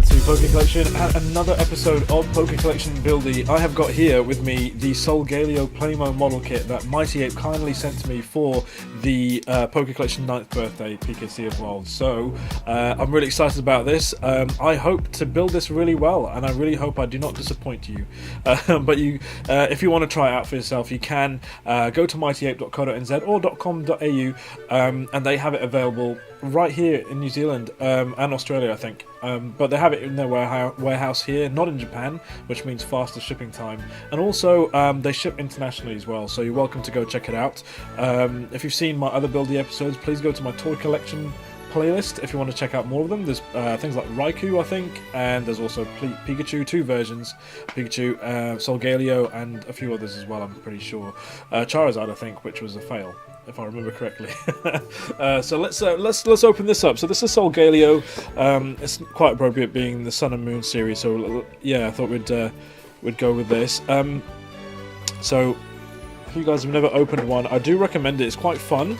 back to PokeCollection and another episode of PokeCollection Buildie. I have got here with me the Solgaleo Plamo model kit that Mighty Ape kindly sent to me for the PokeCollection 9th birthday PKC Evolved. So I'm really excited about this. I hope to build this really well, and I really hope I do not disappoint you. But if you want to try it out for yourself, you can go to mightyape.co.nz or .com.au, and they have it available right here in New Zealand and Australia, I think. But they have it in their warehouse here, not in Japan, which means faster shipping time. And also, they ship internationally as well, so you're welcome to go check it out. If you've seen my other Buildie episodes, please go to my ToyCollection playlist if you want to check out more of them. There's things like Raikou, I think, and there's also Pikachu, 2 versions, Pikachu, Solgaleo, and a few others as well, I'm pretty sure. Charizard, I think, which was a fail, if I remember correctly. So let's open this up. So this is Solgaleo. It's quite appropriate being the Sun and Moon series. So yeah, I thought we'd go with this. So if you guys have never opened one, I do recommend it. It's quite fun.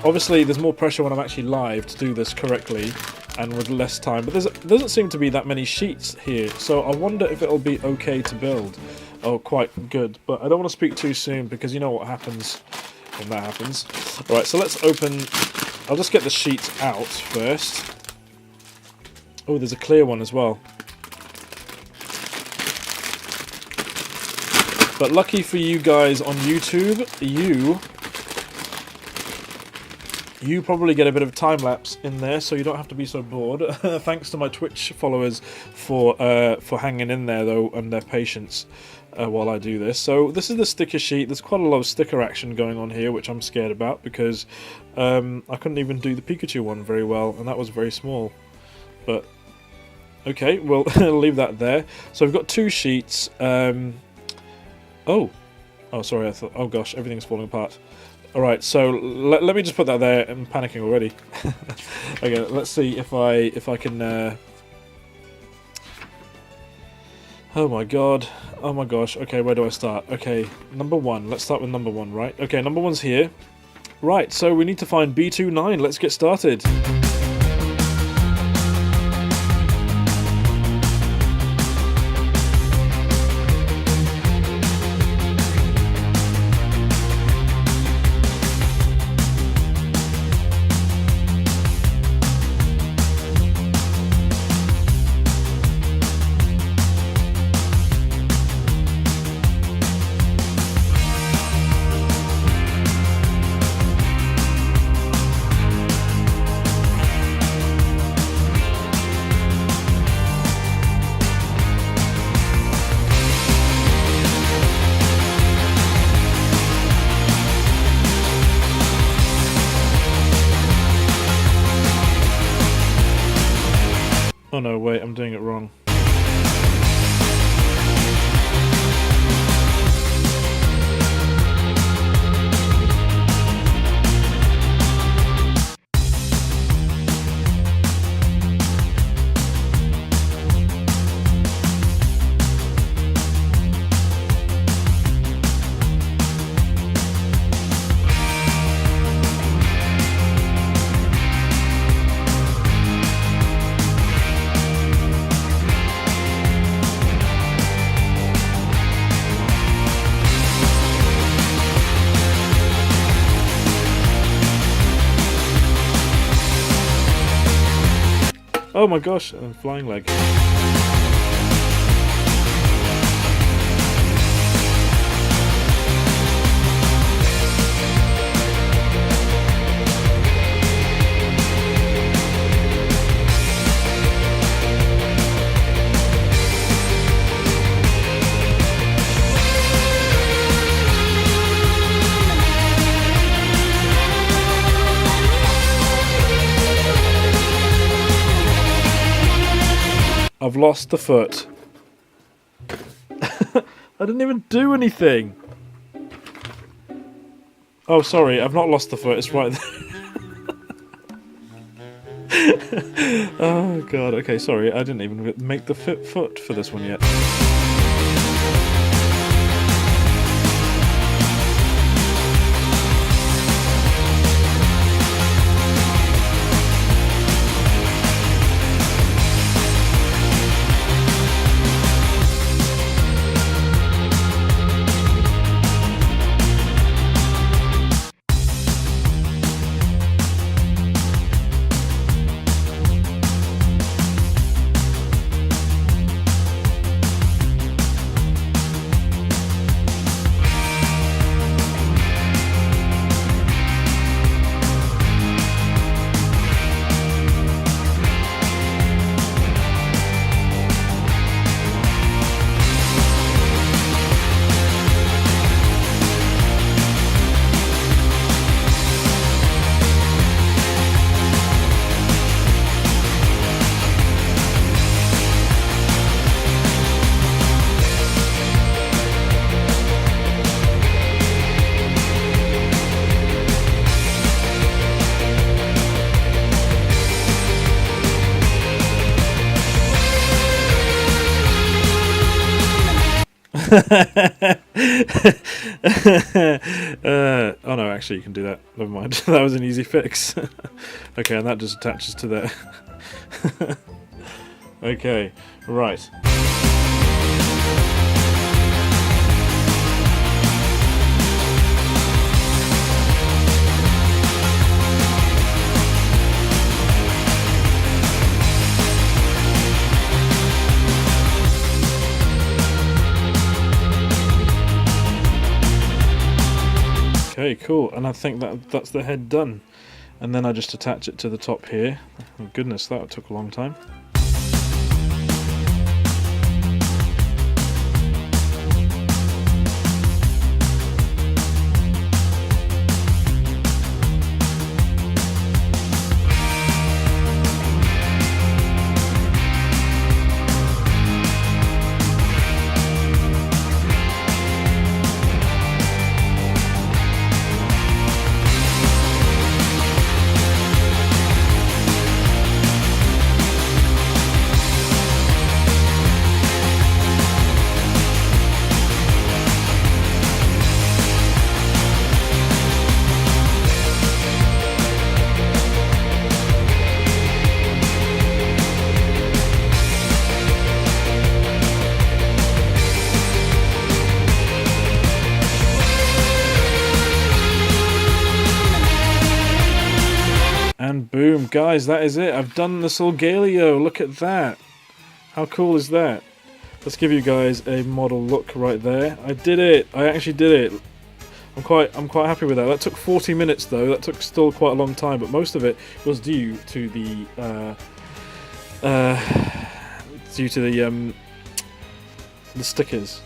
Obviously, there's more pressure when I'm actually live to do this correctly and with less time. But there doesn't seem to be that many sheets here, so I wonder if it'll be okay to build. Oh, quite good. But I don't want to speak too soon because you know what happens when that happens. Alright, so let's open... I'll just get the sheets out first. Oh, there's a clear one as well. But lucky for you guys on YouTube, you probably get a bit of time lapse in there, so you don't have to be so bored. Thanks to my Twitch followers for hanging in there though, and their patience while I do this. So this is the sticker sheet. There's quite a lot of sticker action going on here, which I'm scared about because I couldn't even do the Pikachu one very well, and that was very small. But okay, we'll leave that there. So we've got 2 sheets. Oh, sorry. I thought. Oh gosh, everything's falling apart. Alright, so let me just put that there. I'm panicking already. Okay, let's see if I can... Oh my god. Oh my gosh. Okay, where do I start? Okay, number 1. Let's start with number 1, right? Okay, number 1's here. Right, so we need to find B29. Let's get started. Oh no, wait, I'm doing it wrong. Oh my gosh, I'm flying leg. I've lost the foot. I didn't even do anything. Oh, sorry, I've not lost the foot. It's right there. Oh, God. Okay, sorry. I didn't even make the foot for this one yet. Oh no, actually you can do that. Never mind. That was an easy fix. Okay, and that just attaches to there. Okay, right. Okay, cool, and I think that's the head done. And then I just attach it to the top here. Oh goodness, that took a long time. And boom, guys, that is it. I've done the Solgaleo. Look at that. How cool is that? Let's give you guys a model look right there. I did it. I actually did it. I'm quite happy with that. That took 40 minutes though. That took still quite a long time, but most of it was due to the stickers.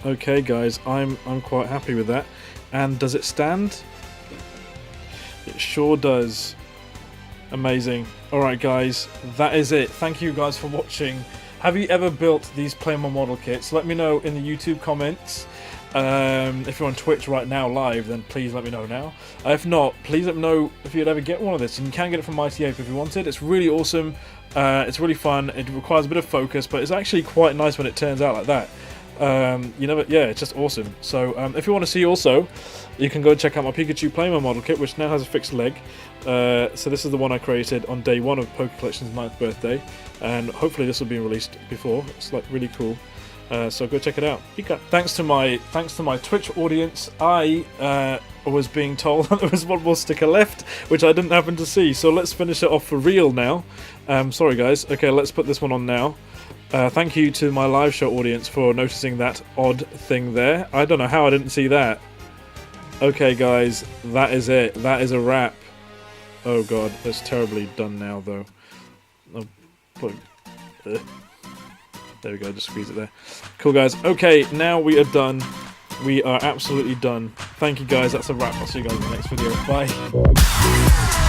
Okay, guys, I'm quite happy with that. And does it stand? It sure does. Amazing. Alright guys, that is it. Thank you guys for watching. Have you ever built these Plamo model kits? Let me know in the YouTube comments. If you're on Twitch right now live, then please let me know now. If not, please let me know if you'd ever get one of this. You can get it from Mighty Ape if you want it. It's really awesome. It's really fun. It requires a bit of focus, but it's actually quite nice when it turns out like that. Yeah, it's just awesome. So if you want to see also, you can go and check out my Pikachu Plamo model kit, which now has a fixed leg. So this is the one I created on day 1 of PokeCollection's 9th birthday, and hopefully this will be released before. It's like really cool. So go check it out. Thanks to my Twitch audience, I was being told that there was one more sticker left, which I didn't happen to see. So let's finish it off for real now. Sorry guys. Okay, let's put this one on now. Thank you to my live show audience for noticing that odd thing there. I don't know how I didn't see that. Okay guys, that is it. That is a wrap. Oh god, that's terribly done now though. Oh, there we go, just squeeze it there. Cool guys. Okay, now we are done. We are absolutely done. Thank you guys, that's a wrap. I'll see you guys in the next video. Bye.